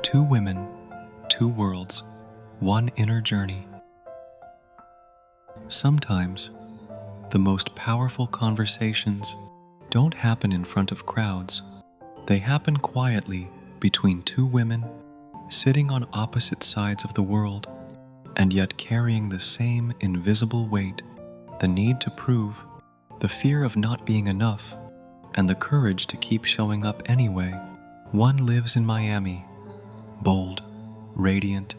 Two women, two worlds, one inner journey. Sometimes, the most powerful conversations don't happen in front of crowds. They happen quietly between two women sitting on opposite sides of the world and yet carrying the same invisible weight, the need to prove, the fear of not being enough, and the courage to keep showing up anyway. One lives in Miami, bold, radiant,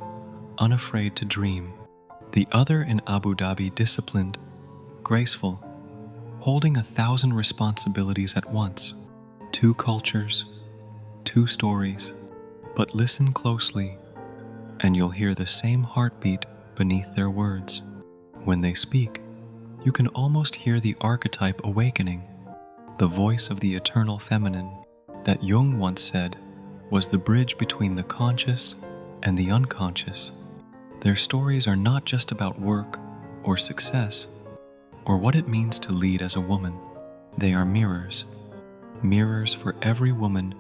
unafraid to dream. The other in Abu Dhabi, disciplined, graceful, holding 1,000 responsibilities at once. Two cultures, two stories, but listen closely, and you'll hear the same heartbeat beneath their words. When they speak, you can almost hear the archetype awakening, the voice of the eternal feminine that Jung once said was the bridge between the conscious and the unconscious. Their stories are not just about work or success or what it means to lead as a woman. They are mirrors, mirrors for every woman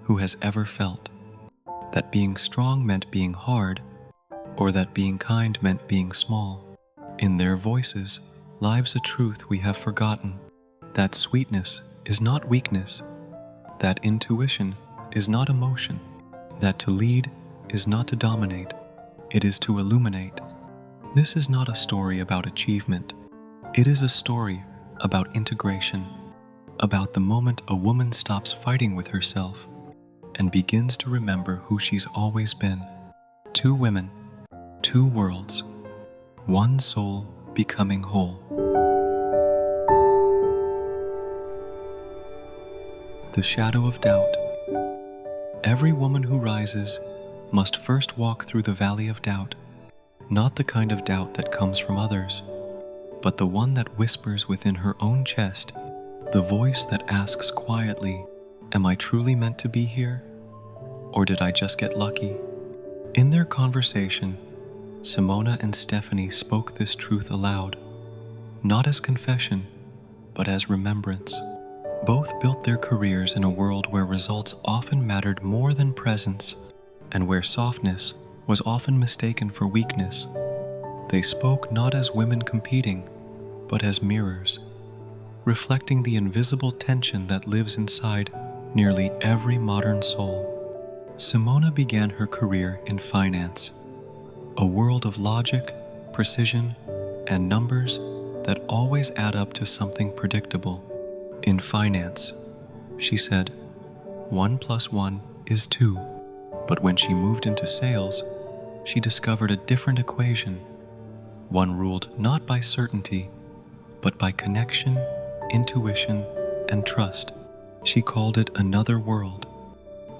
who has ever felt that being strong meant being hard, or that being kind meant being small. In their voices lives a truth we have forgotten, that sweetness is not weakness, that intuition is not emotion, that to lead is not to dominate, it is to illuminate. This is not a story about achievement. It is a story about integration, about the moment a woman stops fighting with herself and begins to remember who she's always been. Two women, two worlds, one soul becoming whole. The shadow of doubt. Every woman who rises must first walk through the valley of doubt, not the kind of doubt that comes from others, but the one that whispers within her own chest, the voice that asks quietly, "Am I truly meant to be here? Or did I just get lucky?" In their conversation, Simona and Stephanie spoke this truth aloud, not as confession, but as remembrance. Both built their careers in a world where results often mattered more than presence, and where softness was often mistaken for weakness. They spoke not as women competing, but as mirrors, reflecting the invisible tension that lives inside nearly every modern soul. Simona began her career in finance, a world of logic, precision, and numbers that always add up to something predictable. In finance, she said, 1 + 1 is 2. But when she moved into sales, she discovered a different equation, one ruled not by certainty, but by connection, intuition, and trust. She called it another world.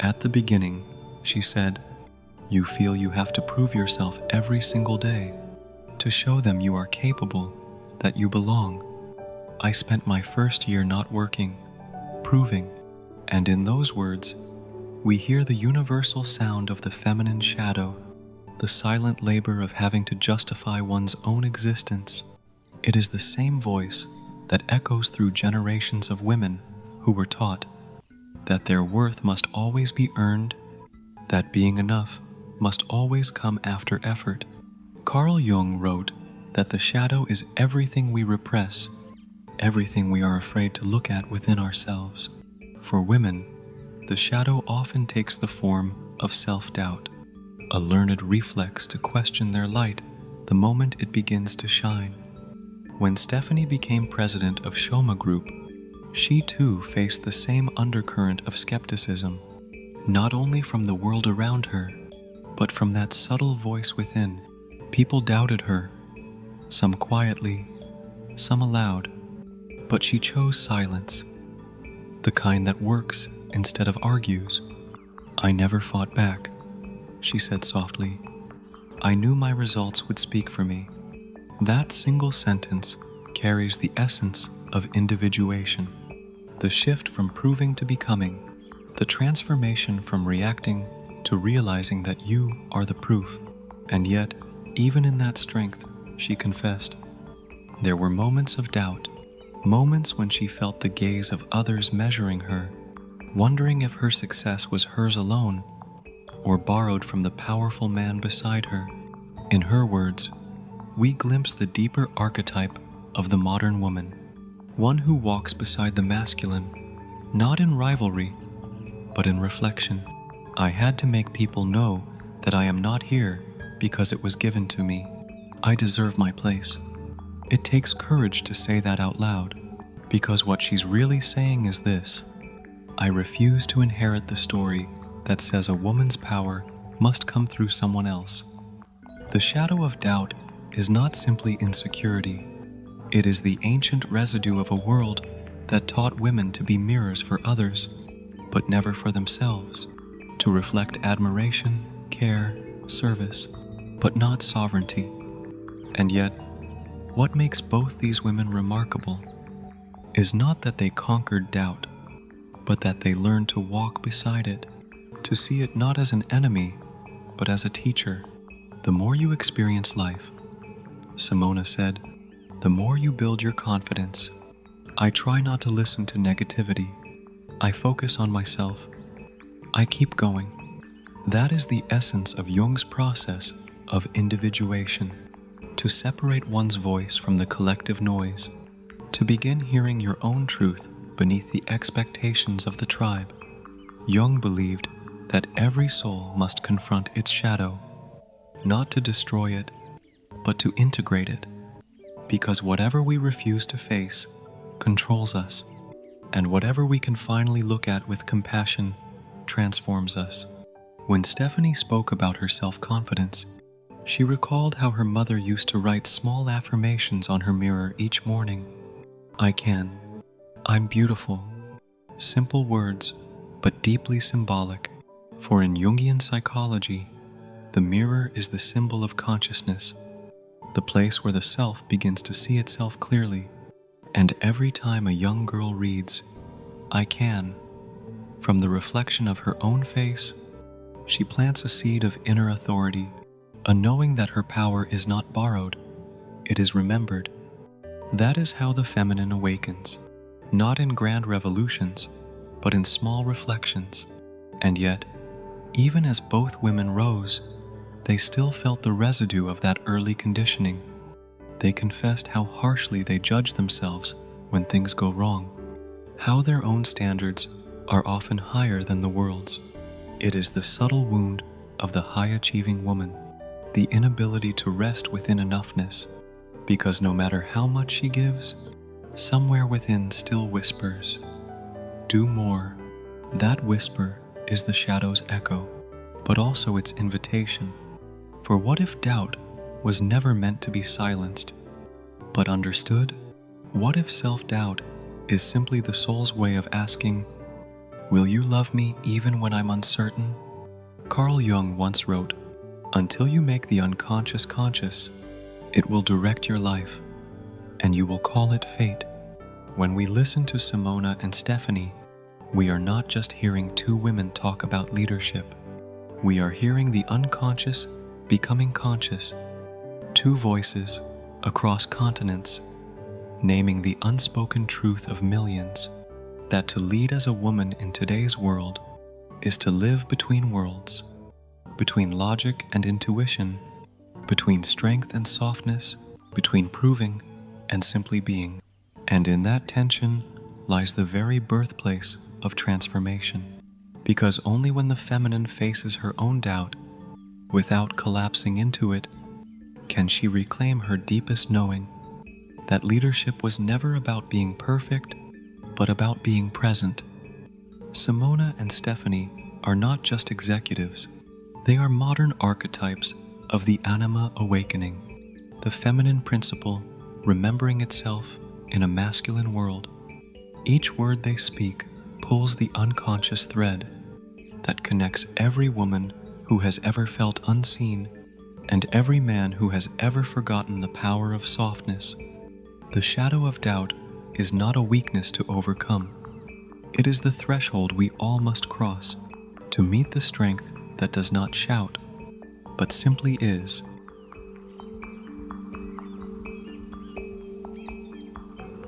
At the beginning, she said, you feel you have to prove yourself every single day, to show them you are capable, that you belong. I spent my first year not working, proving, and in those words, we hear the universal sound of the feminine shadow, the silent labor of having to justify one's own existence. It is the same voice that echoes through generations of women who were taught that their worth must always be earned, that being enough must always come after effort. Carl Jung wrote that the shadow is everything we repress, everything we are afraid to look at within ourselves. For women, the shadow often takes the form of self-doubt, a learned reflex to question their light the moment it begins to shine. When Stephanie became president of Shoma Group, she too faced the same undercurrent of skepticism, not only from the world around her, but from that subtle voice within. People doubted her, some quietly, some aloud, but she chose silence, the kind that works instead of argues. I never fought back, she said softly. I knew my results would speak for me. That single sentence carries the essence of individuation, the shift from proving to becoming, the transformation from reacting to realizing that you are the proof. And yet, even in that strength, she confessed, there were moments of doubt, moments when she felt the gaze of others measuring her, wondering if her success was hers alone, or borrowed from the powerful man beside her. In her words, we glimpse the deeper archetype of the modern woman, one who walks beside the masculine, not in rivalry, but in reflection. I had to make people know that I am not here because it was given to me. I deserve my place. It takes courage to say that out loud, because what she's really saying is this: I refuse to inherit the story that says a woman's power must come through someone else. The shadow of doubt is not simply insecurity. It is the ancient residue of a world that taught women to be mirrors for others, but never for themselves, to reflect admiration, care, service, but not sovereignty. And yet, what makes both these women remarkable is not that they conquered doubt, but that they learned to walk beside it, to see it not as an enemy, but as a teacher. The more you experience life, Simona said, the more you build your confidence. I try not to listen to negativity. I focus on myself. I keep going. That is the essence of Jung's process of individuation, to separate one's voice from the collective noise, to begin hearing your own truth beneath the expectations of the tribe. Jung believed that every soul must confront its shadow, not to destroy it, but to integrate it, because whatever we refuse to face controls us, and whatever we can finally look at with compassion transforms us. When Stephanie spoke about her self-confidence, she recalled how her mother used to write small affirmations on her mirror each morning. I can. I'm beautiful. Simple words, but deeply symbolic. For in Jungian psychology, the mirror is the symbol of consciousness, the place where the self begins to see itself clearly. And every time a young girl reads, I can, from the reflection of her own face, she plants a seed of inner authority, a knowing that her power is not borrowed, it is remembered. That is how the feminine awakens, not in grand revolutions, but in small reflections. And yet, even as both women rose, they still felt the residue of that early conditioning. They confessed how harshly they judge themselves when things go wrong, how their own standards are often higher than the world's. It is the subtle wound of the high-achieving woman, the inability to rest within enoughness, because no matter how much she gives, somewhere within still whispers, do more. That whisper is the shadow's echo, but also its invitation. For what if doubt was never meant to be silenced, but understood? What if self-doubt is simply the soul's way of asking, will you love me even when I'm uncertain? Carl Jung once wrote, until you make the unconscious conscious, it will direct your life, and you will call it fate. When we listen to Simona and Stephanie, we are not just hearing two women talk about leadership. We are hearing the unconscious becoming conscious, two voices across continents, naming the unspoken truth of millions, that to lead as a woman in today's world is to live between worlds, between logic and intuition, between strength and softness, between proving and simply being. And in that tension lies the very birthplace of transformation, because only when the feminine faces her own doubt, without collapsing into it, can she reclaim her deepest knowing that leadership was never about being perfect, but about being present. Simona and Stephanie are not just executives, they are modern archetypes of the anima awakening, the feminine principle remembering itself in a masculine world. Each word they speak pulls the unconscious thread that connects every woman who has ever felt unseen and every man who has ever forgotten the power of softness. The shadow of doubt is not a weakness to overcome. It is the threshold we all must cross to meet the strength that does not shout, but simply is.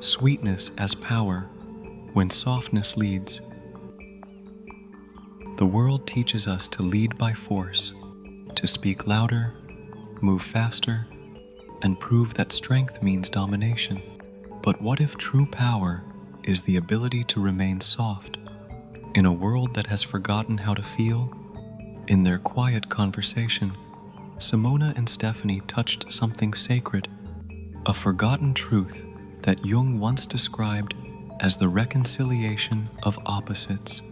Sweetness as power when softness leads. The world teaches us to lead by force, to speak louder, move faster, and prove that strength means domination. But what if true power is the ability to remain soft? In a world that has forgotten how to feel, in their quiet conversation, Simona and Stephanie touched something sacred, a forgotten truth that Jung once described as the reconciliation of opposites.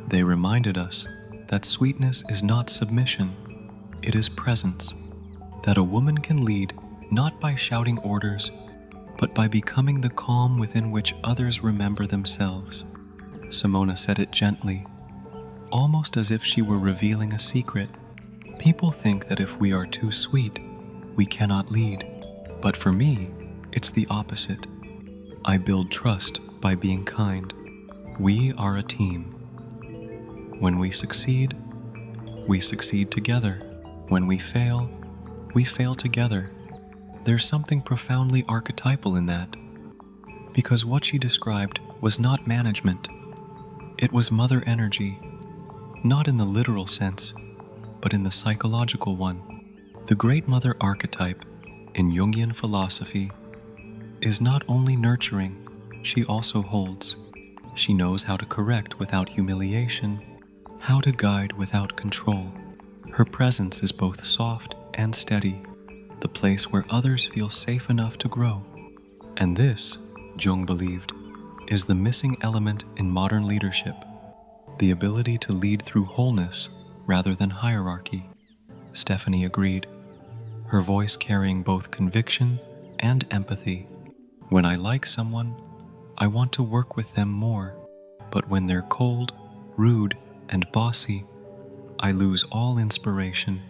They reminded us that sweetness is not submission, it is presence, that a woman can lead not by shouting orders, but by becoming the calm within which others remember themselves. Simona said it gently, almost as if she were revealing a secret. People think that if we are too sweet, we cannot lead. But for me, it's the opposite. I build trust by being kind. We are a team. When we succeed together. When we fail together. There's something profoundly archetypal in that. Because what she described was not management. It was mother energy, not in the literal sense, but in the psychological one. The Great Mother archetype in Jungian philosophy is not only nurturing, she also holds. She knows how to correct without humiliation, how to guide without control. Her presence is both soft and steady, the place where others feel safe enough to grow. And this, Jung believed, is the missing element in modern leadership, the ability to lead through wholeness rather than hierarchy. Stephanie agreed, her voice carrying both conviction and empathy. When I like someone, I want to work with them more, but when they're cold, rude, and bossy, I lose all inspiration.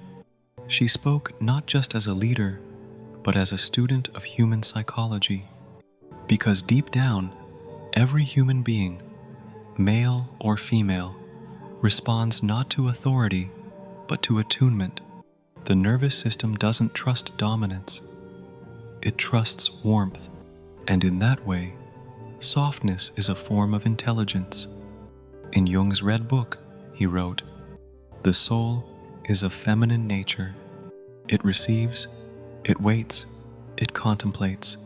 She spoke not just as a leader, but as a student of human psychology. Because deep down, every human being, male or female, responds not to authority, but to attunement. The nervous system doesn't trust dominance. It trusts warmth, and in that way, softness is a form of intelligence. In Jung's Red Book, he wrote, "The soul is of feminine nature. It receives, it waits, it contemplates.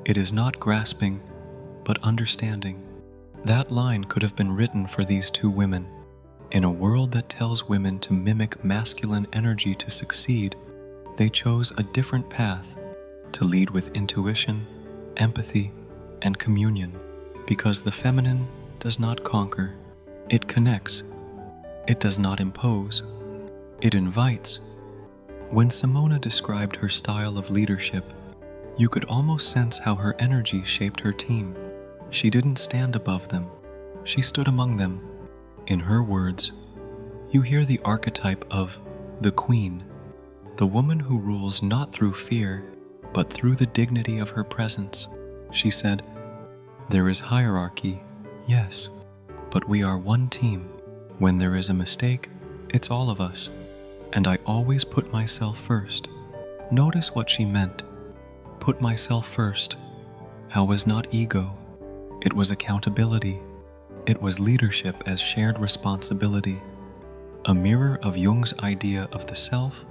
It is not grasping, but understanding." That line could have been written for these two women. In a world that tells women to mimic masculine energy to succeed, they chose a different path, to lead with intuition, empathy, and communion. Because the feminine does not conquer, it connects. It does not impose, it invites. When Simona described her style of leadership, you could almost sense how her energy shaped her team. She didn't stand above them, she stood among them. In her words, you hear the archetype of the queen, the woman who rules not through fear, but through the dignity of her presence. She said, "There is hierarchy, yes, but we are one team. When there is a mistake, it's all of us, and I always put myself first." Notice what she meant. Put myself first. How was not ego? It was accountability. It was leadership as shared responsibility. A mirror of Jung's idea of the self,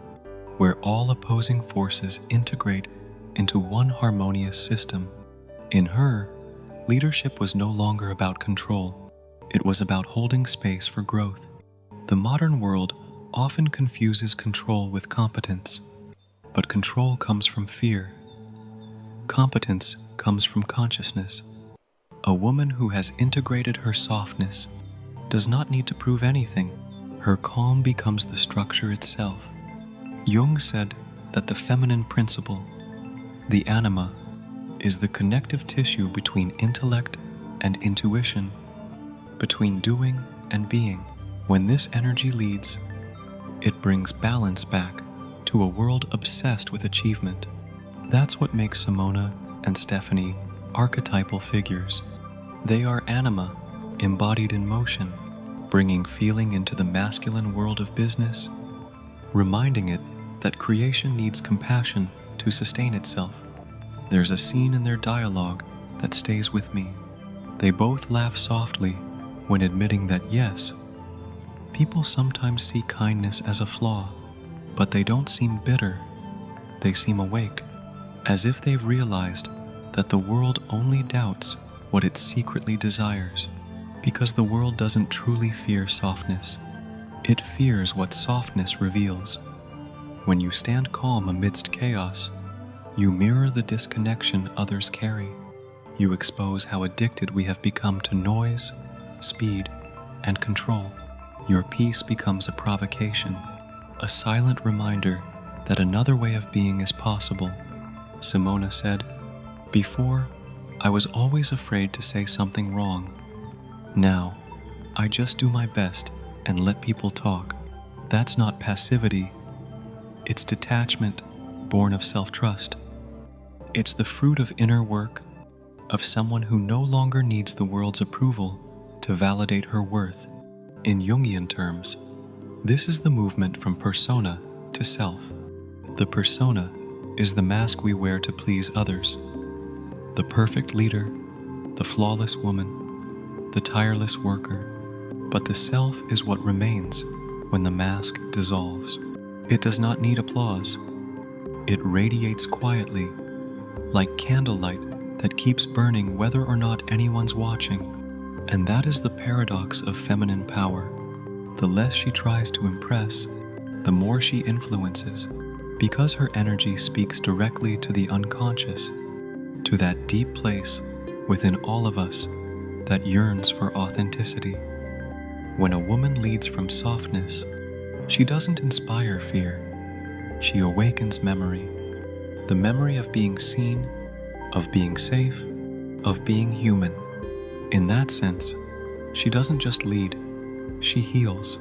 where all opposing forces integrate into one harmonious system. In her, leadership was no longer about control. It was about holding space for growth. The modern world often confuses control with competence, but control comes from fear. Competence comes from consciousness. A woman who has integrated her softness does not need to prove anything. Her calm becomes the structure itself. Jung said that the feminine principle, the anima, is the connective tissue between intellect and intuition, between doing and being. When this energy leads, it brings balance back to a world obsessed with achievement. That's what makes Simona and Stephanie archetypal figures. They are anima, embodied in motion, bringing feeling into the masculine world of business, reminding it that creation needs compassion to sustain itself. There's a scene in their dialogue that stays with me. They both laugh softly when admitting that yes, People sometimes see kindness as a flaw, but they don't seem bitter. They seem awake, as if they've realized that the world only doubts what it secretly desires, because the world doesn't truly fear softness. It fears what softness reveals. When you stand calm amidst chaos, you mirror the disconnection others carry. You expose how addicted we have become to noise, speed, and control. Your peace becomes a provocation, a silent reminder that another way of being is possible. Simona said, "Before, I was always afraid to say something wrong. Now, I just do my best and let people talk. That's not passivity. It's detachment born of self-trust. It's the fruit of inner work, of someone who no longer needs the world's approval to validate her worth. In Jungian terms, this is the movement from persona to self. The persona is the mask we wear to please others. The perfect leader, the flawless woman, the tireless worker. But the self is what remains when the mask dissolves. It does not need applause. It radiates quietly, like candlelight that keeps burning whether or not anyone's watching. And that is the paradox of feminine power. The less she tries to impress, the more she influences, because her energy speaks directly to the unconscious, to that deep place within all of us that yearns for authenticity. When a woman leads from softness, she doesn't inspire fear. She awakens memory, the memory of being seen, of being safe, of being human. In that sense, she doesn't just lead, she heals,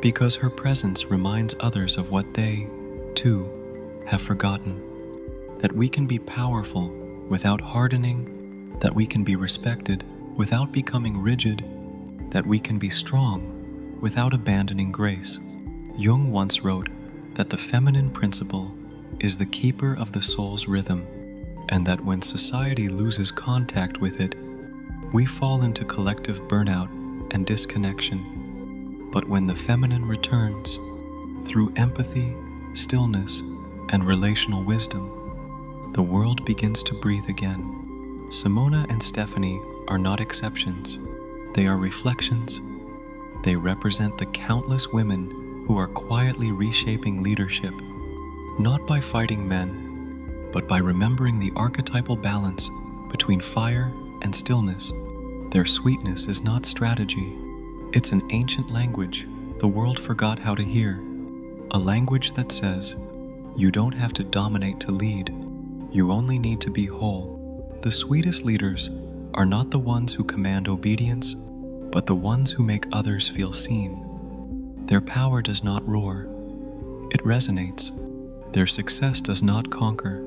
because her presence reminds others of what they, too, have forgotten. That we can be powerful without hardening, that we can be respected without becoming rigid, that we can be strong without abandoning grace. Jung once wrote that the feminine principle is the keeper of the soul's rhythm, and that when society loses contact with it, we fall into collective burnout and disconnection. But when the feminine returns, through empathy, stillness, and relational wisdom, the world begins to breathe again. Simona and Stephanie are not exceptions. They are reflections. They represent the countless women who are quietly reshaping leadership, not by fighting men, but by remembering the archetypal balance between fire and stillness. Their sweetness is not strategy. It's an ancient language the world forgot how to hear. A language that says, you don't have to dominate to lead. You only need to be whole. The sweetest leaders are not the ones who command obedience, but the ones who make others feel seen. Their power does not roar. It resonates. Their success does not conquer.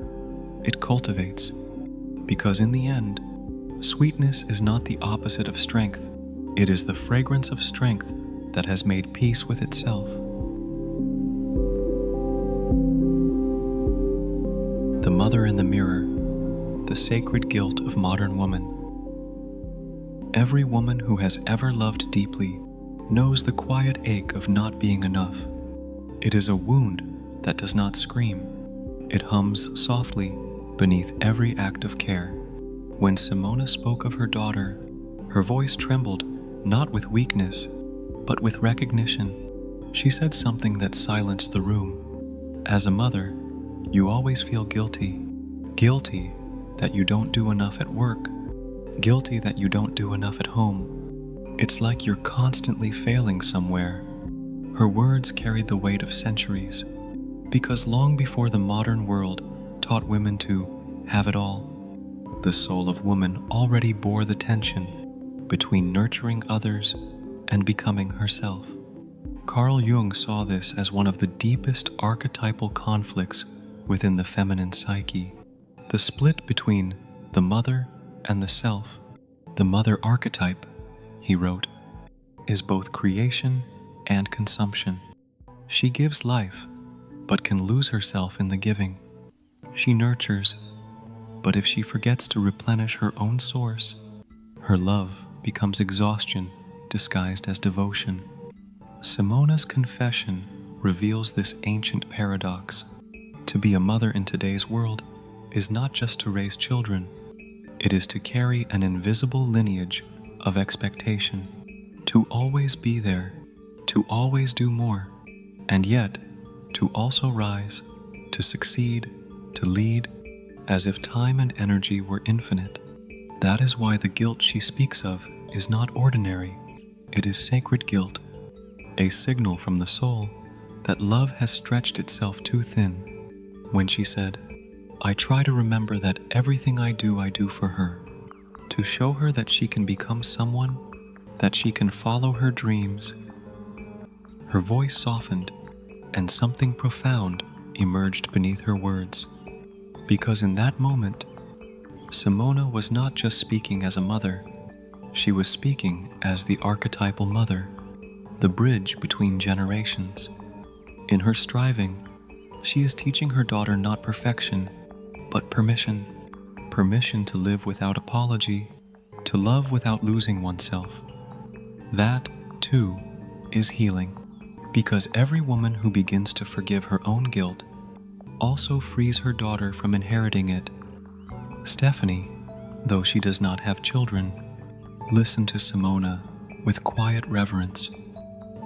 It cultivates. Because in the end, sweetness is not the opposite of strength. It is the fragrance of strength that has made peace with itself. The mother in the mirror, the sacred guilt of modern woman. Every woman who has ever loved deeply knows the quiet ache of not being enough. It is a wound that does not scream. It hums softly beneath every act of care. When Simona spoke of her daughter, her voice trembled not with weakness, but with recognition. She said something that silenced the room. As a mother, you always feel guilty. Guilty that you don't do enough at work. Guilty that you don't do enough at home. It's like you're constantly failing somewhere. Her words carried the weight of centuries, because long before the modern world taught women to have it all, the soul of woman already bore the tension between nurturing others and becoming herself. Carl Jung saw this as one of the deepest archetypal conflicts within the feminine psyche. The split between the mother and the self. The mother archetype, he wrote, is both creation and consumption. She gives life, but can lose herself in the giving. She nurtures, but if she forgets to replenish her own source, her love becomes exhaustion disguised as devotion. Simona's confession reveals this ancient paradox. To be a mother in today's world is not just to raise children, it is to carry an invisible lineage of expectation, to always be there, to always do more, and yet to also rise, to succeed, to lead, as if time and energy were infinite. That is why the guilt she speaks of is not ordinary. It is sacred guilt, a signal from the soul that love has stretched itself too thin. When she said, "I try to remember that everything I do for her, to show her that she can become someone, that she can follow her dreams." Her voice softened, and something profound emerged beneath her words. Because in that moment, Simona was not just speaking as a mother, she was speaking as the archetypal mother, the bridge between generations. In her striving, she is teaching her daughter not perfection, but permission. Permission to live without apology, to love without losing oneself. That, too, is healing, because every woman who begins to forgive her own guilt also frees her daughter from inheriting it. Stephanie, though she does not have children, listened to Simona with quiet reverence,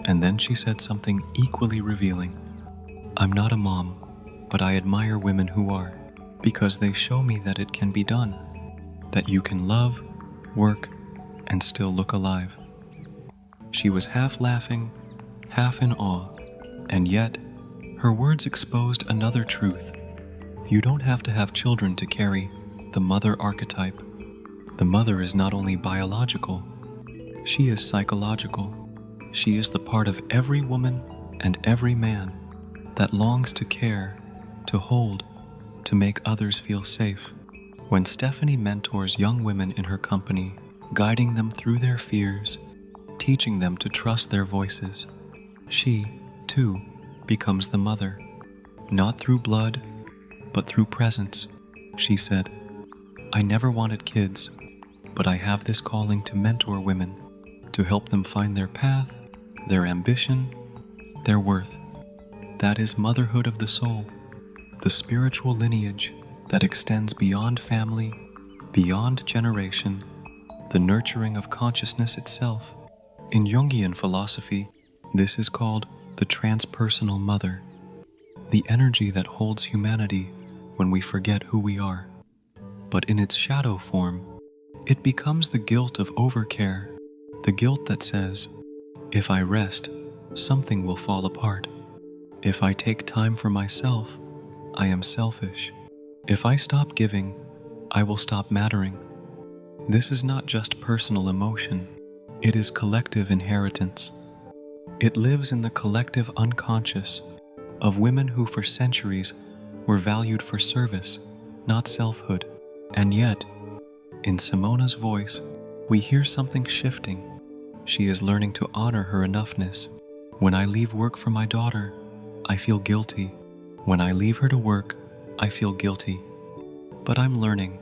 and then she said something equally revealing. "I'm not a mom, but I admire women who are, because they show me that it can be done, that you can love, work, and still look alive." She was half laughing, half in awe, and yet her words exposed another truth. You don't have to have children to carry the mother archetype. The mother is not only biological, she is psychological. She is the part of every woman and every man that longs to care, to hold, to make others feel safe. When Stephanie mentors young women in her company, guiding them through their fears, teaching them to trust their voices, she, too, becomes the mother, not through blood, but through presence. She said, "I never wanted kids, but I have this calling to mentor women, to help them find their path, their ambition, their worth." That is motherhood of the soul, the spiritual lineage that extends beyond family, beyond generation, the nurturing of consciousness itself. In Jungian philosophy, this is called the transpersonal mother, the energy that holds humanity when we forget who we are. But in its shadow form, it becomes the guilt of overcare, the guilt that says, "If I rest, something will fall apart. If I take time for myself, I am selfish. If I stop giving, I will stop mattering." This is not just personal emotion, it is collective inheritance. It lives in the collective unconscious of women who for centuries were valued for service, not selfhood. And yet, in Simona's voice, we hear something shifting. She is learning to honor her enoughness. "When I leave work for my daughter, I feel guilty. When I leave her to work, I feel guilty. But I'm learning.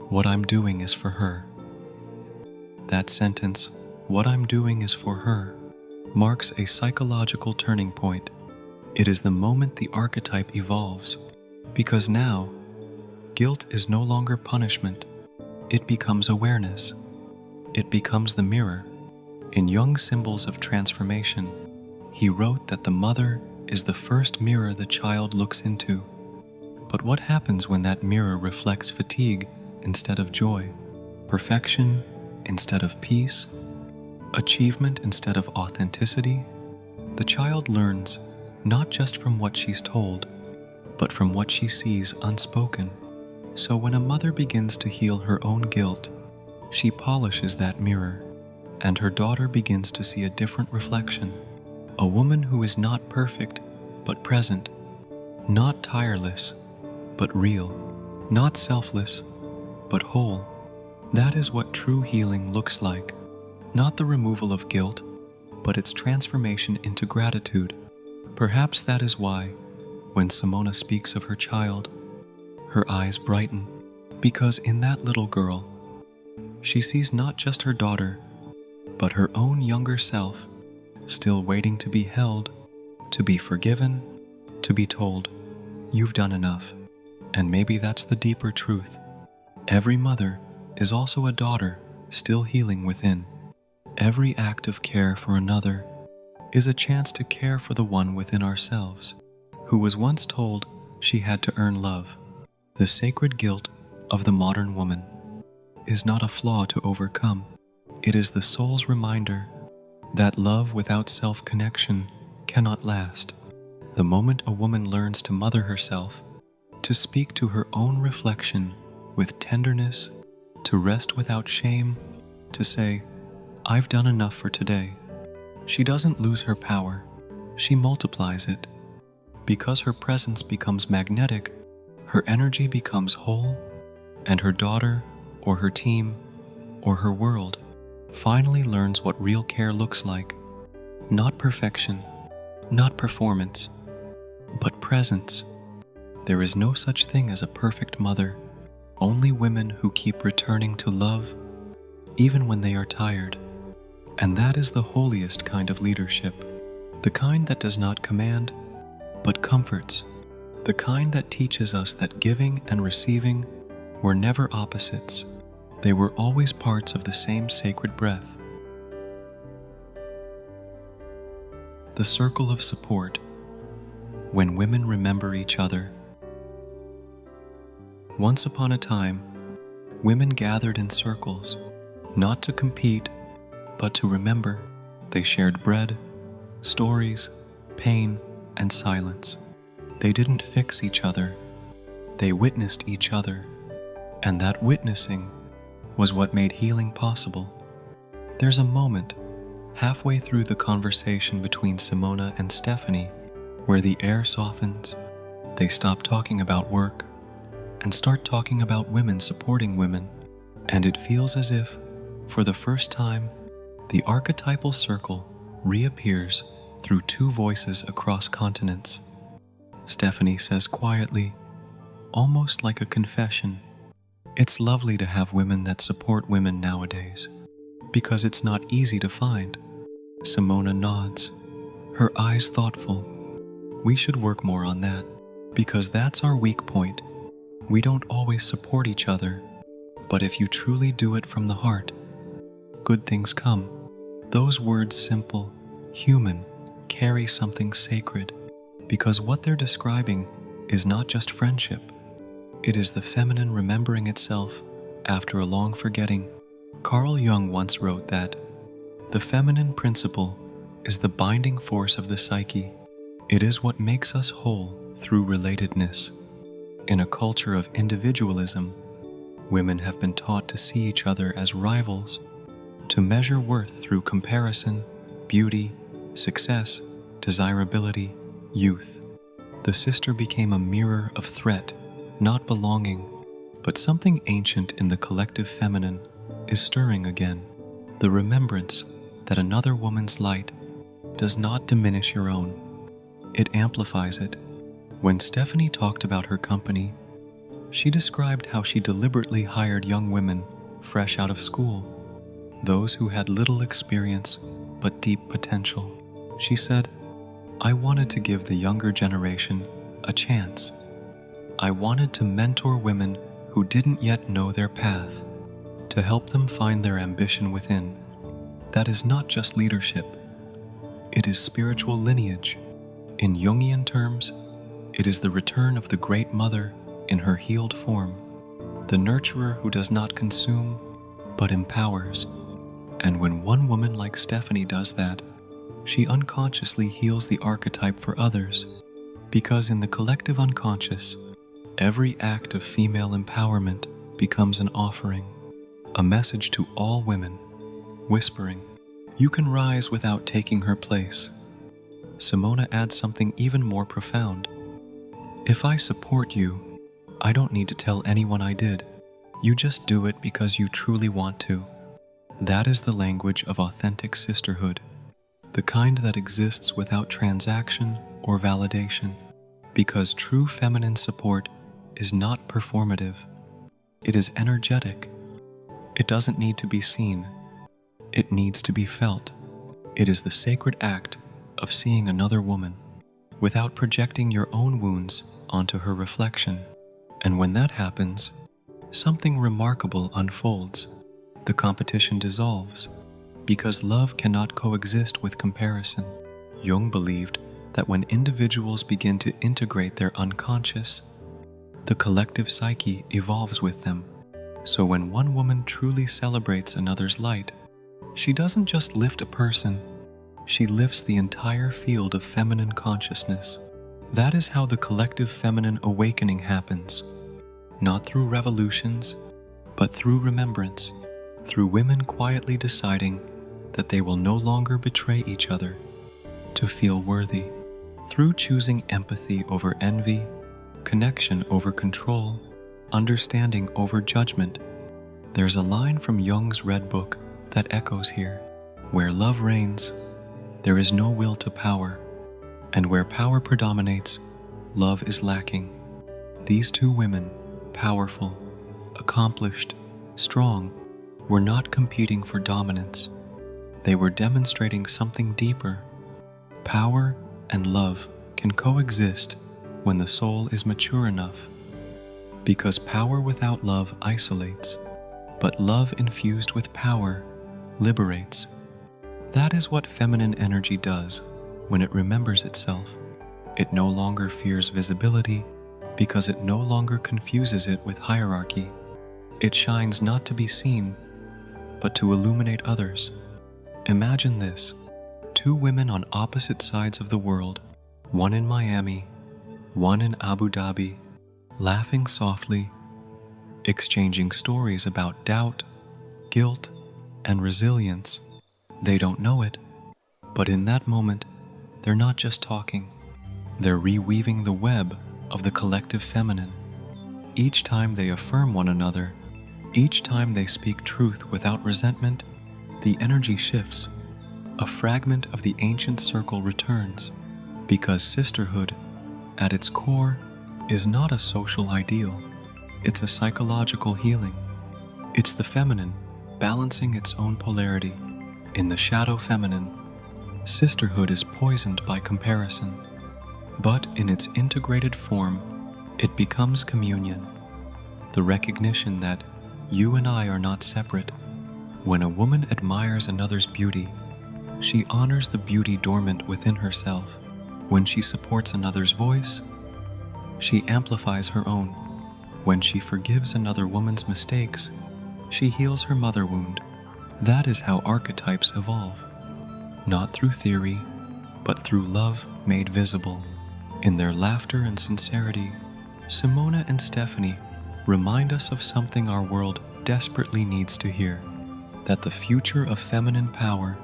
What I'm doing is for her." That sentence, "what I'm doing is for her," marks a psychological turning point. It is the moment the archetype evolves, because now, guilt is no longer punishment. It becomes awareness. It becomes the mirror. In Jung's Symbols of Transformation, he wrote that the mother is the first mirror the child looks into. But what happens when that mirror reflects fatigue instead of joy, perfection instead of peace, achievement instead of authenticity? The child learns not just from what she's told, but from what she sees unspoken. So when a mother begins to heal her own guilt, she polishes that mirror, and her daughter begins to see a different reflection. A woman who is not perfect, but present, not tireless, but real, not selfless, but whole. That is what true healing looks like. Not the removal of guilt, but its transformation into gratitude. Perhaps that is why, when Simona speaks of her child, her eyes brighten, because in that little girl, she sees not just her daughter, but her own younger self, still waiting to be held, to be forgiven, to be told, "You've done enough." And maybe that's the deeper truth. Every mother is also a daughter still healing within. Every act of care for another is a chance to care for the one within ourselves, who was once told she had to earn love. The sacred guilt of the modern woman is not a flaw to overcome. It is the soul's reminder that love without self-connection cannot last. The moment a woman learns to mother herself, to speak to her own reflection with tenderness, to rest without shame, to say, "I've done enough for today," she doesn't lose her power, she multiplies it. Because her presence becomes magnetic, her energy becomes whole, and her daughter, or her team, or her world finally learns what real care looks like. Not perfection, not performance, but presence. There is no such thing as a perfect mother, only women who keep returning to love, even when they are tired. And that is the holiest kind of leadership, the kind that does not command, but comforts, the kind that teaches us that giving and receiving were never opposites. They were always parts of the same sacred breath. The circle of support, when women remember each other. Once upon a time, women gathered in circles, not to compete, but to remember. They shared bread, stories, pain, and silence. They didn't fix each other. They witnessed each other, and that witnessing was what made healing possible. There's a moment, halfway through the conversation between Simona and Stephanie, where the air softens. They stop talking about work and start talking about women supporting women, and it feels as if, for the first time, the archetypal circle reappears through two voices across continents. Stephanie says quietly, almost like a confession, "It's lovely to have women that support women nowadays, because it's not easy to find." Simona nods, her eyes thoughtful. "We should work more on that, because that's our weak point. We don't always support each other, but if you truly do it from the heart, good things come." Those words, simple, human, carry something sacred, because what they're describing is not just friendship. It is the feminine remembering itself after a long forgetting. Carl Jung once wrote that the feminine principle is the binding force of the psyche. It is what makes us whole through relatedness. In a culture of individualism, women have been taught to see each other as rivals, to measure worth through comparison, beauty, success, desirability, youth. The sister became a mirror of threat, not belonging, but something ancient in the collective feminine is stirring again. The remembrance that another woman's light does not diminish your own. It amplifies it. When Stephanie talked about her company, she described how she deliberately hired young women fresh out of school, those who had little experience but deep potential. She said, "I wanted to give the younger generation a chance. I wanted to mentor women who didn't yet know their path, to help them find their ambition within." That is not just leadership. It is spiritual lineage. In Jungian terms, it is the return of the Great Mother in her healed form, the nurturer who does not consume, but empowers. And when one woman like Stephanie does that, she unconsciously heals the archetype for others, because in the collective unconscious, every act of female empowerment becomes an offering, a message to all women, whispering, "You can rise without taking her place." Simona adds something even more profound. "If I support you, I don't need to tell anyone I did. You just do it because you truly want to." That is the language of authentic sisterhood, the kind that exists without transaction or validation, because true feminine support is not performative. It is energetic. It doesn't need to be seen. It needs to be felt. It is the sacred act of seeing another woman without projecting your own wounds onto her reflection. And when that happens, something remarkable unfolds. The competition dissolves because love cannot coexist with comparison. Jung believed that when individuals begin to integrate their unconscious, the collective psyche evolves with them. So when one woman truly celebrates another's light, she doesn't just lift a person, she lifts the entire field of feminine consciousness. That is how the collective feminine awakening happens, not through revolutions, but through remembrance, through women quietly deciding that they will no longer betray each other to feel worthy, through choosing empathy over envy, connection over control, understanding over judgment. There's a line from Jung's Red Book that echoes here. Where love reigns, there is no will to power, and where power predominates, love is lacking. These two women, powerful, accomplished, strong, were not competing for dominance. They were demonstrating something deeper. Power and love can coexist when the soul is mature enough, because power without love isolates, but love infused with power liberates. That is what feminine energy does when it remembers itself. It no longer fears visibility because it no longer confuses it with hierarchy. It shines not to be seen, but to illuminate others. Imagine this: two women on opposite sides of the world, one in Miami, one in Abu Dhabi, laughing softly, exchanging stories about doubt, guilt, and resilience. They don't know it, but in that moment, they're not just talking. They're reweaving the web of the collective feminine. Each time they affirm one another, each time they speak truth without resentment, the energy shifts. A fragment of the ancient circle returns, because sisterhood, at its core, is not a social ideal. It's a psychological healing. It's the feminine balancing its own polarity. In the shadow feminine, sisterhood is poisoned by comparison, but in its integrated form, it becomes communion, the recognition that you and I are not separate. When a woman admires another's beauty, she honors the beauty dormant within herself. When she supports another's voice, she amplifies her own. When she forgives another woman's mistakes, she heals her mother wound. That is how archetypes evolve, not through theory, but through love made visible. In their laughter and sincerity, Simona and Stephanie remind us of something our world desperately needs to hear: that the future of feminine power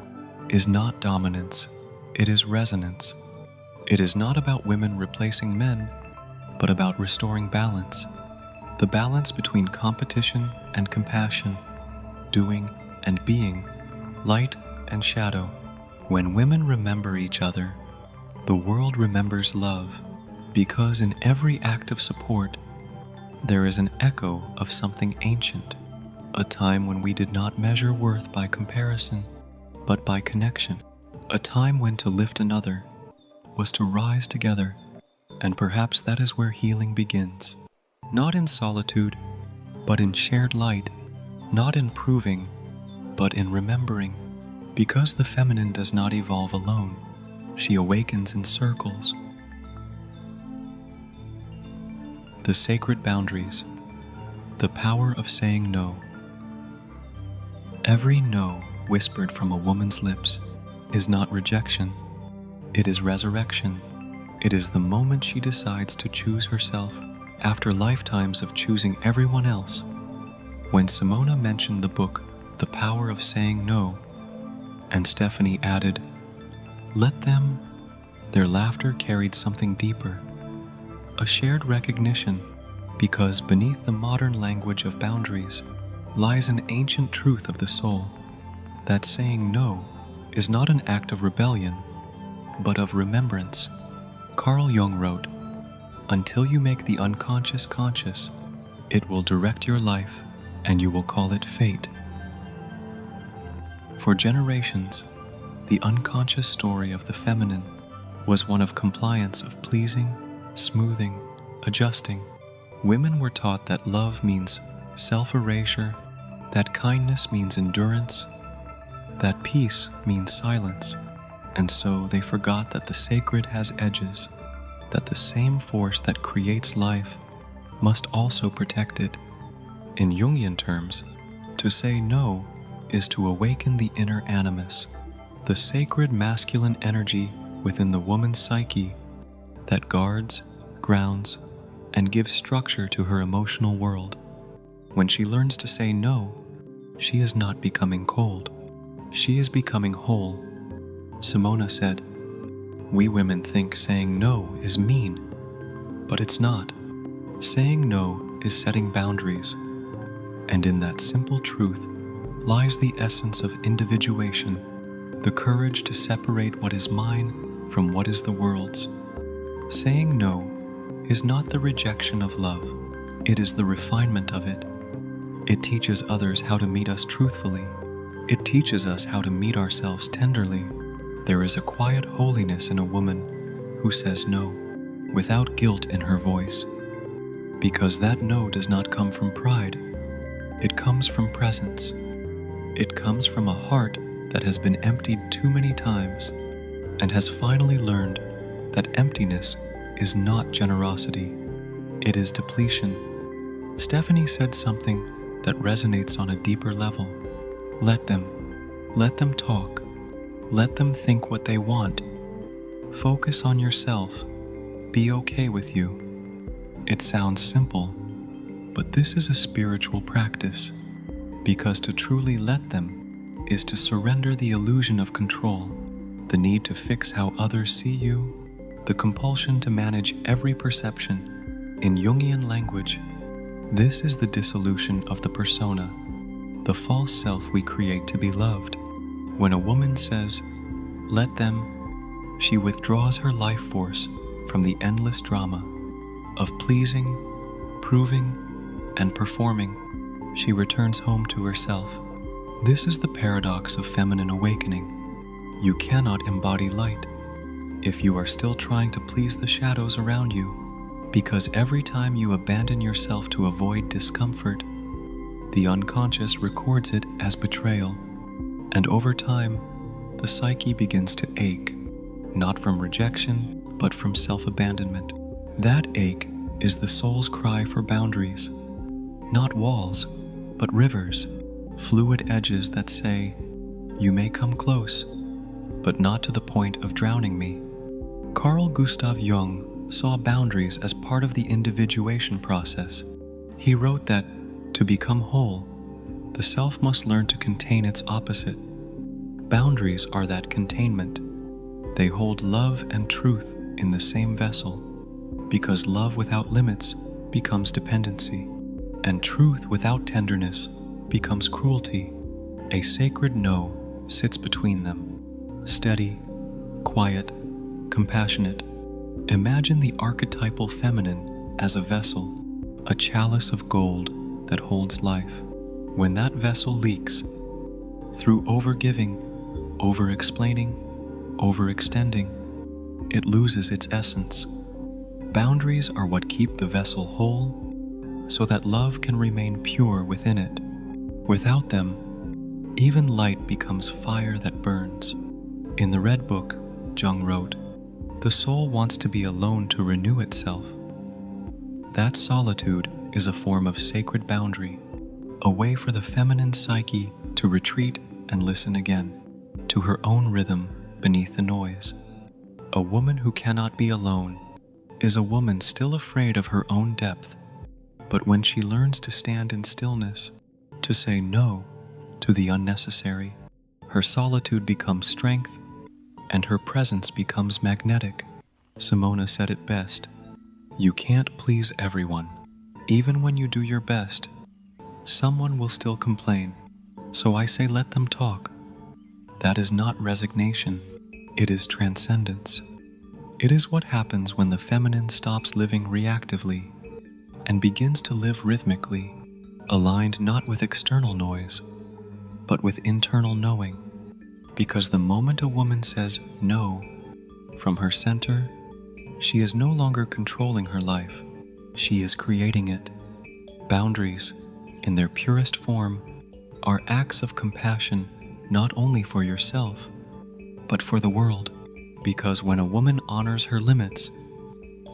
is not dominance, it is resonance. It is not about women replacing men, but about restoring balance. The balance between competition and compassion, doing and being, light and shadow. When women remember each other, the world remembers love, because in every act of support, there is an echo of something ancient, a time when we did not measure worth by comparison, but by connection, a time when to lift another was to rise together, and perhaps that is where healing begins. Not in solitude, but in shared light, not in proving, but in remembering. Because the feminine does not evolve alone, she awakens in circles. The sacred boundaries, the power of saying no. Every no whispered from a woman's lips is not rejection, it is resurrection. It is the moment she decides to choose herself after lifetimes of choosing everyone else. When Simona mentioned the book, The Power of Saying No, and Stephanie added, "Let them," their laughter carried something deeper, a shared recognition, because beneath the modern language of boundaries lies an ancient truth of the soul, that saying no is not an act of rebellion, but of remembrance. Carl Jung wrote, "Until you make the unconscious conscious, it will direct your life and you will call it fate." For generations, The unconscious story of the feminine was one of compliance, of pleasing, smoothing, adjusting. Women were taught that love means self-erasure, that kindness means endurance, that peace means silence, and so they forgot that the sacred has edges, that the same force that creates life must also protect it. In Jungian terms, to say no is to awaken the inner animus, the sacred masculine energy within the woman's psyche that guards, grounds, and gives structure to her emotional world. When she learns to say no, she is not becoming cold. She is becoming whole. Simona said, "We women think saying no is mean, but it's not. Saying no is setting boundaries, and in that simple truth lies the essence of individuation, the courage to separate what is mine from what is the world's. Saying no is not the rejection of love, it is the refinement of it. It teaches others how to meet us truthfully. It teaches us how to meet ourselves tenderly. There is a quiet holiness in a woman who says no, without guilt in her voice, because that no does not come from pride. It comes from presence. It comes from a heart that has been emptied too many times and has finally learned that emptiness is not generosity, it is depletion. Stephanie said something that resonates on a deeper level. Let them talk. Let them think what they want. Focus on yourself. Be okay with you. It sounds simple, but this is a spiritual practice, because to truly let them is to surrender the illusion of control, the need to fix how others see you, the compulsion to manage every perception. In Jungian language, this is the dissolution of the persona, the false self we create to be loved. When a woman says, "Let them," she withdraws her life force from the endless drama of pleasing, proving, and performing. She returns home to herself. This is the paradox of feminine awakening. You cannot embody light if you are still trying to please the shadows around you, because every time you abandon yourself to avoid discomfort, the unconscious records it as betrayal, and over time, the psyche begins to ache, not from rejection, but from self-abandonment. That ache is the soul's cry for boundaries, not walls, but rivers, fluid edges that say, "You may come close, but not to the point of drowning me." Carl Jung saw boundaries as part of the individuation process. He wrote that, to become whole, the self must learn to contain its opposite. Boundaries are that containment. They hold love and truth in the same vessel, because love without limits becomes dependency, and truth without tenderness becomes cruelty. A sacred no sits between them, steady, quiet, compassionate. Imagine the archetypal feminine as a vessel, a chalice of gold that holds life. When that vessel leaks, through overgiving, over-explaining, overextending, it loses its essence. Boundaries are what keep the vessel whole, so that love can remain pure within it. Without them, even light becomes fire that burns. In the Red Book, Jung wrote, "The soul wants to be alone to renew itself." That solitude is a form of sacred boundary, a way for the feminine psyche to retreat and listen again, to her own rhythm beneath the noise. A woman who cannot be alone is a woman still afraid of her own depth, but when she learns to stand in stillness, to say no to the unnecessary, her solitude becomes strength and her presence becomes magnetic. Simona said it best, "You can't please everyone. Even when you do your best, someone will still complain. So I say let them talk." That is not resignation, it is transcendence. It is what happens when the feminine stops living reactively and begins to live rhythmically, aligned not with external noise, but with internal knowing. Because the moment a woman says no from her center, she is no longer controlling her life. She is creating it. Boundaries, in their purest form, are acts of compassion not only for yourself, but for the world. Because when a woman honors her limits,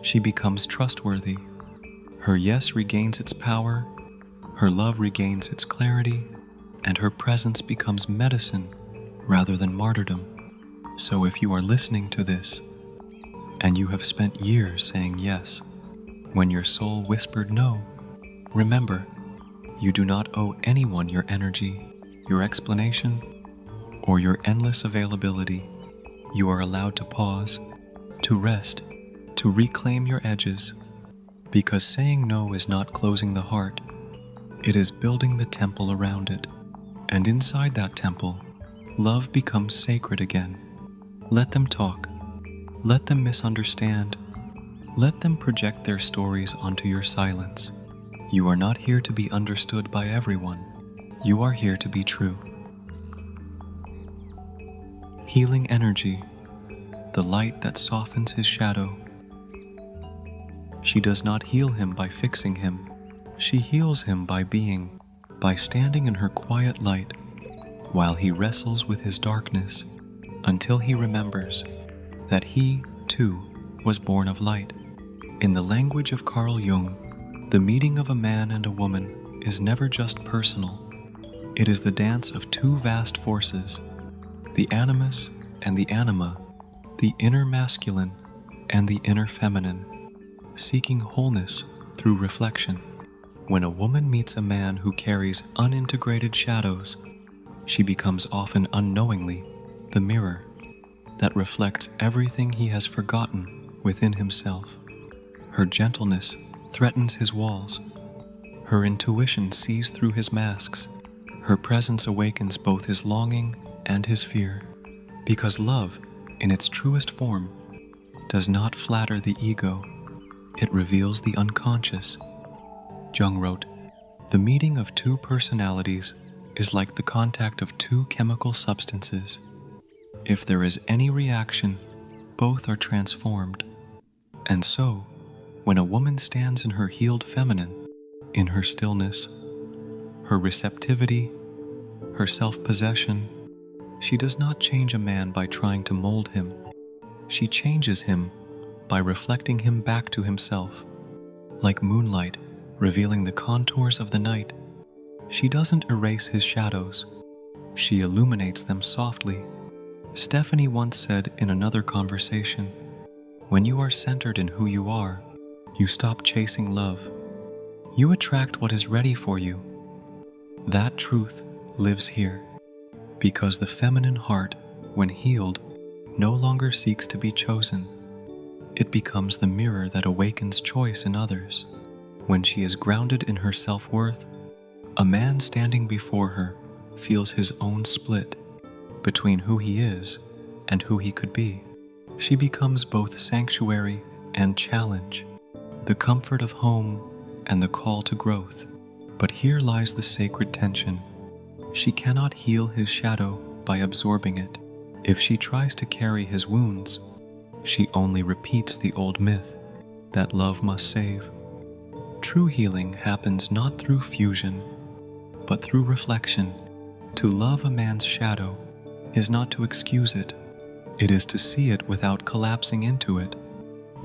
she becomes trustworthy. Her yes regains its power, her love regains its clarity, and her presence becomes medicine rather than martyrdom. So if you are listening to this, and you have spent years saying yes, when your soul whispered no, remember, you do not owe anyone your energy, your explanation, or your endless availability. You are allowed to pause, to rest, to reclaim your edges, because saying no is not closing the heart, it is building the temple around it. And inside that temple, love becomes sacred again. Let them talk. Let them misunderstand. Let them project their stories onto your silence. You are not here to be understood by everyone. You are here to be true. Healing energy, the light that softens his shadow. She does not heal him by fixing him. She heals him by being, by standing in her quiet light, while he wrestles with his darkness, until he remembers that he, too, was born of light. In the language of Carl Jung, the meeting of a man and a woman is never just personal. It is the dance of two vast forces, the animus and the anima, the inner masculine and the inner feminine, seeking wholeness through reflection. When a woman meets a man who carries unintegrated shadows, she becomes often unknowingly the mirror that reflects everything he has forgotten within himself. Her gentleness threatens his walls. Her intuition sees through his masks. Her presence awakens both his longing and his fear. Because love, in its truest form, does not flatter the ego, it reveals the unconscious. Jung wrote, "The meeting of two personalities is like the contact of two chemical substances. If there is any reaction, both are transformed." And so, when a woman stands in her healed feminine, in her stillness, her receptivity, her self-possession, she does not change a man by trying to mold him. She changes him by reflecting him back to himself. Like moonlight revealing the contours of the night, she doesn't erase his shadows. She illuminates them softly. Stephanie once said in another conversation, "When you are centered in who you are, you stop chasing love. You attract what is ready for you." That truth lives here, because the feminine heart, when healed, no longer seeks to be chosen. It becomes the mirror that awakens choice in others. When she is grounded in her self-worth, a man standing before her feels his own split between who he is and who he could be. She becomes both sanctuary and challenge, the comfort of home and the call to growth. But here lies the sacred tension. She cannot heal his shadow by absorbing it. If she tries to carry his wounds, she only repeats the old myth that love must save. True healing happens not through fusion, but through reflection. To love a man's shadow is not to excuse it. It is to see it without collapsing into it,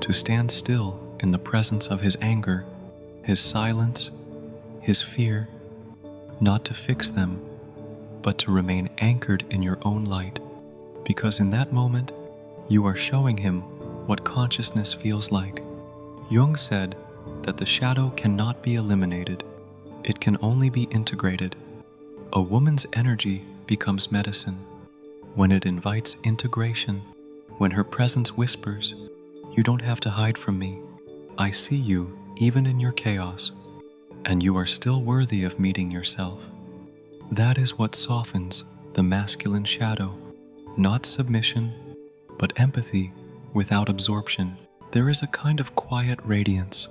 to stand still in the presence of his anger, his silence, his fear, not to fix them, but to remain anchored in your own light, because in that moment, you are showing him what consciousness feels like. Jung said that the shadow cannot be eliminated, it can only be integrated. A woman's energy becomes medicine when it invites integration, when her presence whispers, "You don't have to hide from me. I see you even in your chaos, and you are still worthy of meeting yourself." That is what softens the masculine shadow, not submission, but empathy without absorption. There is a kind of quiet radiance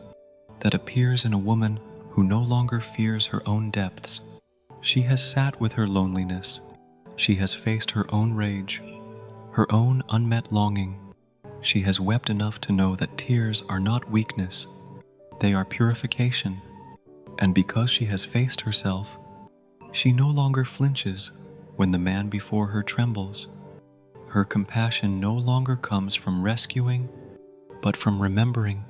that appears in a woman who no longer fears her own depths. She has sat with her loneliness, She has faced her own rage, her own unmet longing. She has wept enough to know that tears are not weakness, they are purification. And because she has faced herself, she no longer flinches when the man before her trembles. Her compassion no longer comes from rescuing, but from remembering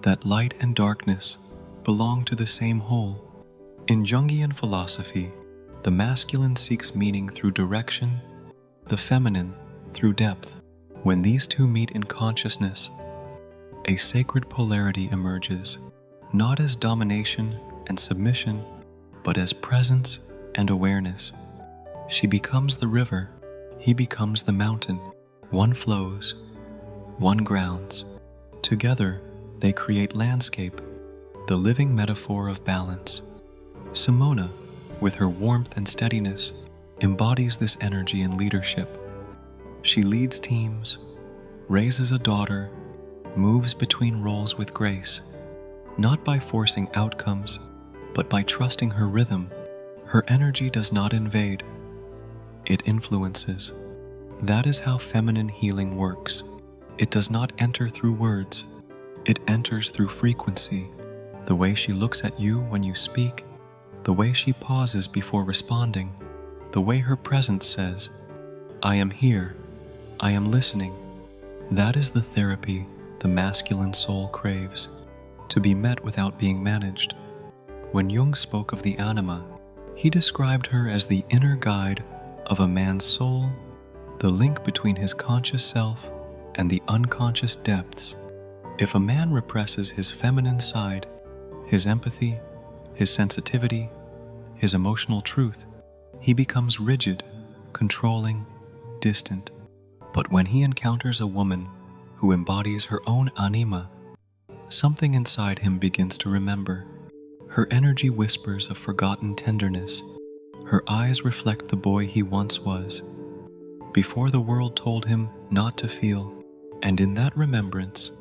that light and darkness belong to the same whole. In Jungian philosophy, the masculine seeks meaning through direction, the feminine through depth. When these two meet in consciousness, a sacred polarity emerges, not as domination and submission, but as presence and awareness. She becomes the river, he becomes the mountain. One flows, one grounds. Together, they create landscape, the living metaphor of balance. Simona, with her warmth and steadiness, embodies this energy in leadership. She leads teams, raises a daughter, moves between roles with grace, not by forcing outcomes, but by trusting her rhythm. Her energy does not invade, it influences. That is how feminine healing works. It does not enter through words, it enters through frequency. The way she looks at you when you speak, the way she pauses before responding, the way her presence says, "I am here, I am listening." That is the therapy the masculine soul craves, to be met without being managed. When Jung spoke of the anima, he described her as the inner guide of a man's soul, the link between his conscious self and the unconscious depths. If a man represses his feminine side, his empathy, his sensitivity, his emotional truth, he becomes rigid, controlling, distant. But when he encounters a woman who embodies her own anima, something inside him begins to remember. Her energy whispers of forgotten tenderness. Her eyes reflect the boy he once was, before the world told him not to feel. And in that remembrance,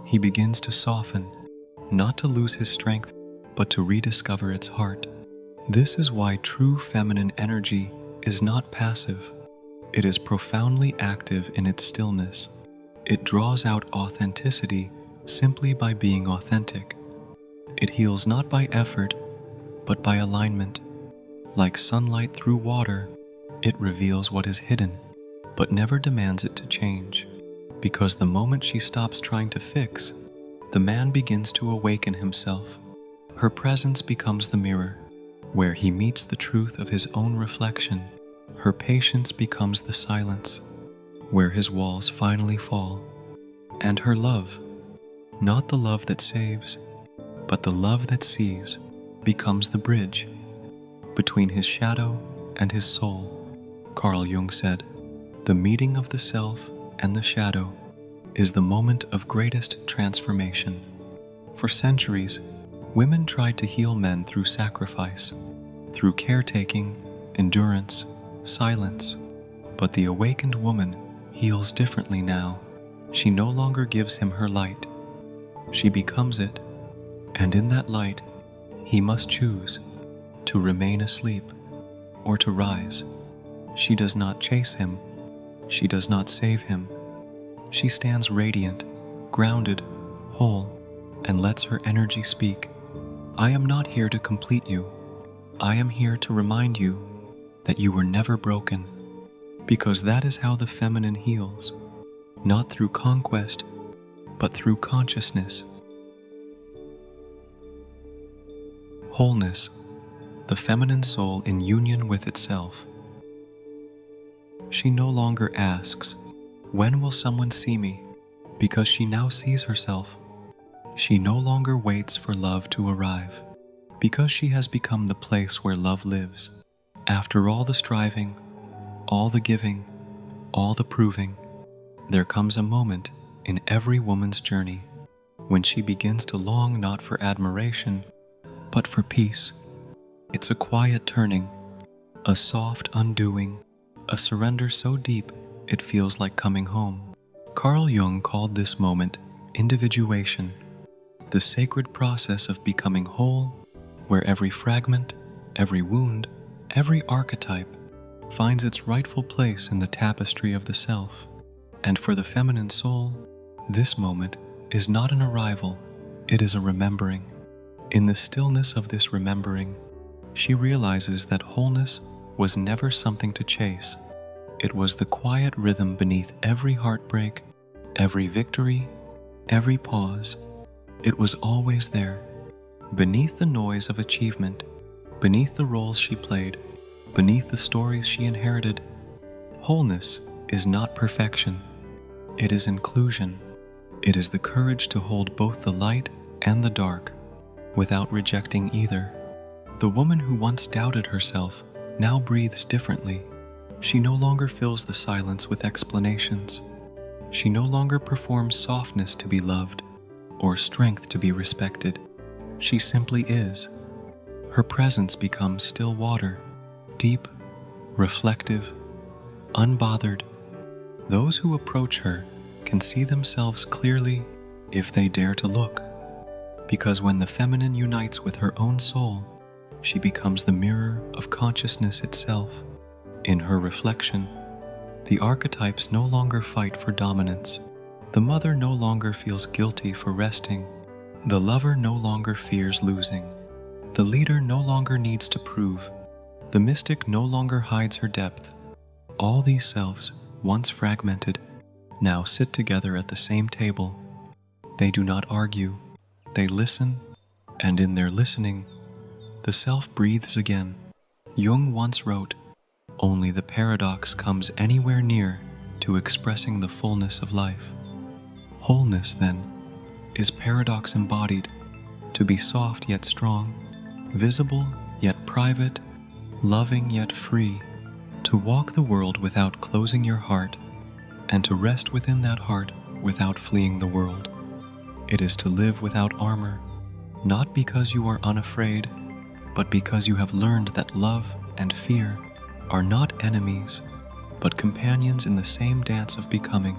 he begins to soften, not to lose his strength, but to rediscover its heart. This is why true feminine energy is not passive. It is profoundly active in its stillness. It draws out authenticity simply by being authentic. It heals not by effort, but by alignment. Like sunlight through water, it reveals what is hidden, but never demands it to change. Because the moment she stops trying to fix, the man begins to awaken himself. Her presence becomes the mirror, where he meets the truth of his own reflection. Her patience becomes the silence, where his walls finally fall. And her love, not the love that saves, but the love that sees, becomes the bridge between his shadow and his soul. Carl Jung said, "The meeting of the self and the shadow is the moment of greatest transformation." For centuries, women tried to heal men through sacrifice, through caretaking, endurance, silence. But the awakened woman heals differently now. She no longer gives him her light. She becomes it, and in that light, he must choose to remain asleep or to rise. She does not chase him. She does not save him. She stands radiant, grounded, whole, and lets her energy speak. I am not here to complete you. I am here to remind you that you were never broken, because that is how the feminine heals, not through conquest, but through consciousness. Wholeness, the feminine soul in union with itself. She no longer asks, "When will someone see me?" because she now sees herself. She no longer waits for love to arrive, because she has become the place where love lives. After all the striving, all the giving, all the proving, there comes a moment in every woman's journey when she begins to long not for admiration, but for peace. It's a quiet turning, a soft undoing, a surrender so deep it feels like coming home. Carl Jung called this moment individuation, the sacred process of becoming whole, where every fragment, every wound, every archetype finds its rightful place in the tapestry of the self. And for the feminine soul, this moment is not an arrival, it is a remembering. In the stillness of this remembering, she realizes that wholeness was never something to chase. It was the quiet rhythm beneath every heartbreak, every victory, every pause. It was always there, beneath the noise of achievement, beneath the roles she played, beneath the stories she inherited. Wholeness is not perfection. It is inclusion. It is the courage to hold both the light and the dark, without rejecting either. The woman who once doubted herself now breathes differently. She no longer fills the silence with explanations. She no longer performs softness to be loved, or strength to be respected. She simply is. Her presence becomes still water, deep, reflective, unbothered. Those who approach her can see themselves clearly if they dare to look, because when the feminine unites with her own soul, she becomes the mirror of consciousness itself. In her reflection, the archetypes no longer fight for dominance. The mother no longer feels guilty for resting. The lover no longer fears losing. The leader no longer needs to prove. The mystic no longer hides her depth. All these selves, once fragmented, now sit together at the same table. They do not argue. They listen, and in their listening, the self breathes again. Jung once wrote, "Only the paradox comes anywhere near to expressing the fullness of life." Wholeness, then, is paradox embodied, to be soft yet strong, visible yet private, loving yet free, to walk the world without closing your heart, and to rest within that heart without fleeing the world. It is to live without armor, not because you are unafraid, but because you have learned that love and fear are not enemies, but companions in the same dance of becoming.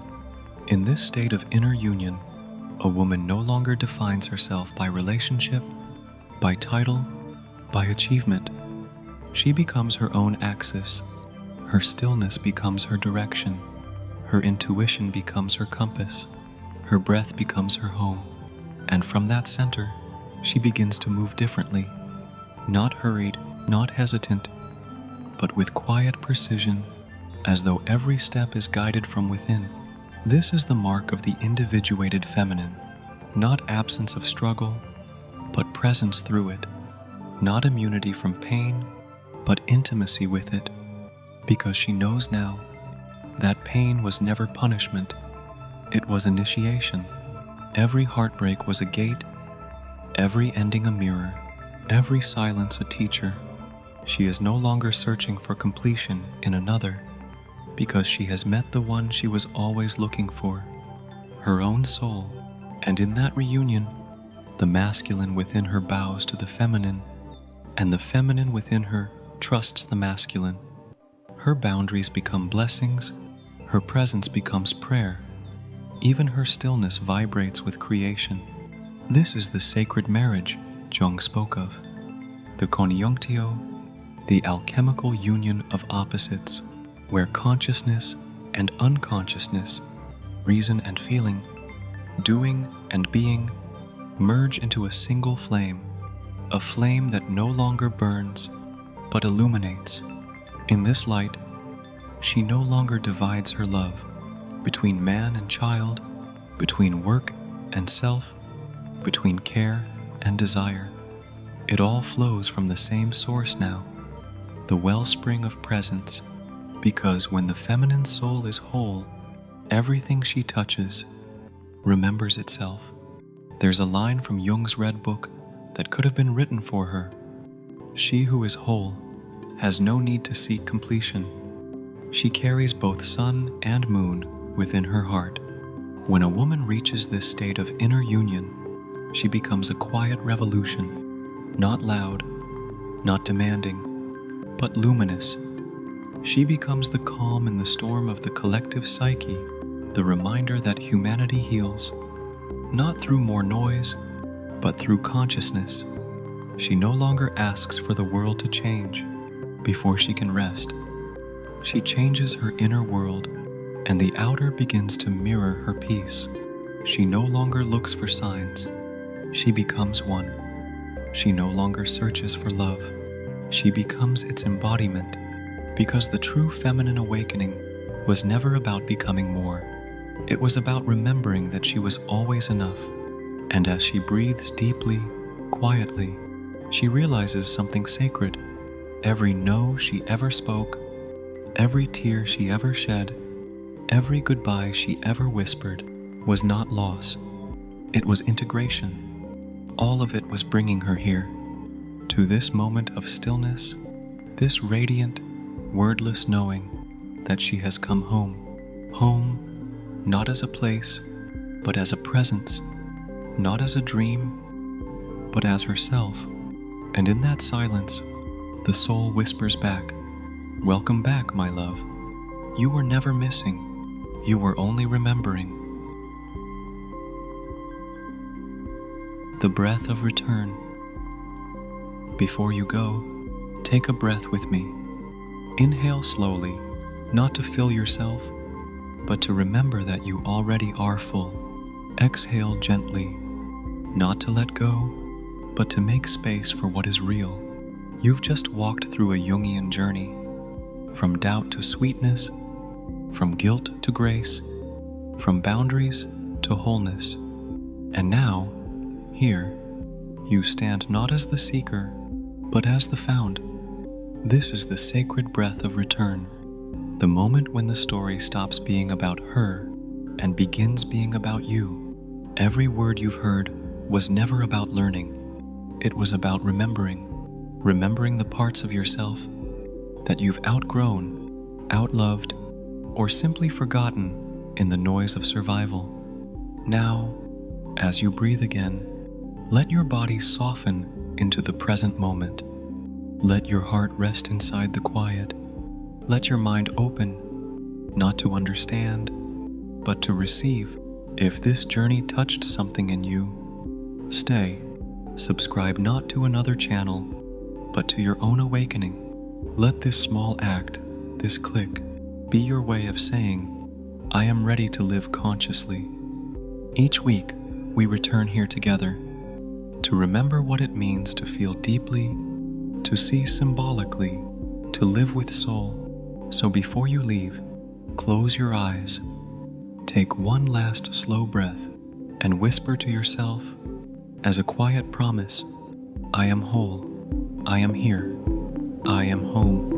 In this state of inner union, a woman no longer defines herself by relationship, by title, by achievement. She becomes her own axis. Her stillness becomes her direction. Her intuition becomes her compass. Her breath becomes her home. And from that center, she begins to move differently, not hurried, not hesitant, but with quiet precision, as though every step is guided from within. This is the mark of the individuated feminine, not absence of struggle, but presence through it, not immunity from pain, but intimacy with it, because she knows now that pain was never punishment, it was initiation. Every heartbreak was a gate, every ending a mirror, every silence a teacher. She is no longer searching for completion in another, because she has met the one she was always looking for, her own soul. And in that reunion, the masculine within her bows to the feminine, and the feminine within her trusts the masculine. Her boundaries become blessings, her presence becomes prayer. Even her stillness vibrates with creation. This is the sacred marriage Jung spoke of, the conjunctio, the alchemical union of opposites, where consciousness and unconsciousness, reason and feeling, doing and being, merge into a single flame, a flame that no longer burns, but illuminates. In this light, she no longer divides her love between man and child, between work and self, between care and desire. It all flows from the same source now, the wellspring of presence, because when the feminine soul is whole, everything she touches remembers itself. There's a line from Jung's Red Book that could have been written for her. She who is whole has no need to seek completion. She carries both sun and moon within her heart. When a woman reaches this state of inner union, she becomes a quiet revolution, not loud, not demanding, but luminous. She becomes the calm in the storm of the collective psyche, the reminder that humanity heals, not through more noise, but through consciousness. She no longer asks for the world to change before she can rest. She changes her inner world, and the outer begins to mirror her peace. She no longer looks for signs. She becomes one. She no longer searches for love. She becomes its embodiment, because the true feminine awakening was never about becoming more. It was about remembering that she was always enough. And as she breathes deeply, quietly, she realizes something sacred. Every no she ever spoke, every tear she ever shed, every goodbye she ever whispered was not loss. It was integration. All of it was bringing her here, to this moment of stillness, this radiant, wordless knowing that she has come home. Home, not as a place, but as a presence, not as a dream, but as herself. And in that silence, the soul whispers back, "Welcome back, my love. You were never missing. You were only remembering." The breath of return. Before you go, take a breath with me. Inhale slowly, not to fill yourself, but to remember that you already are full. Exhale gently, not to let go, but to make space for what is real. You've just walked through a Jungian journey, from doubt to sweetness, from guilt to grace, from boundaries to wholeness. And now, here, you stand not as the seeker, but as the found. This is the sacred breath of return, the moment when the story stops being about her and begins being about you. Every word you've heard was never about learning. It was about remembering the parts of yourself that you've outgrown, outloved, or simply forgotten in the noise of survival. Now, as you breathe again, let your body soften into the present moment. Let your heart rest inside the quiet. Let your mind open, not to understand, but to receive. If this journey touched something in you, stay. Subscribe not to another channel, but to your own awakening. Let this small act, this click, be your way of saying, "I am ready to live consciously." Each week, we return here together to remember what it means to feel deeply, to see symbolically, to live with soul. So before you leave, close your eyes, take one last slow breath, and whisper to yourself, as a quiet promise, "I am whole, I am here, I am home."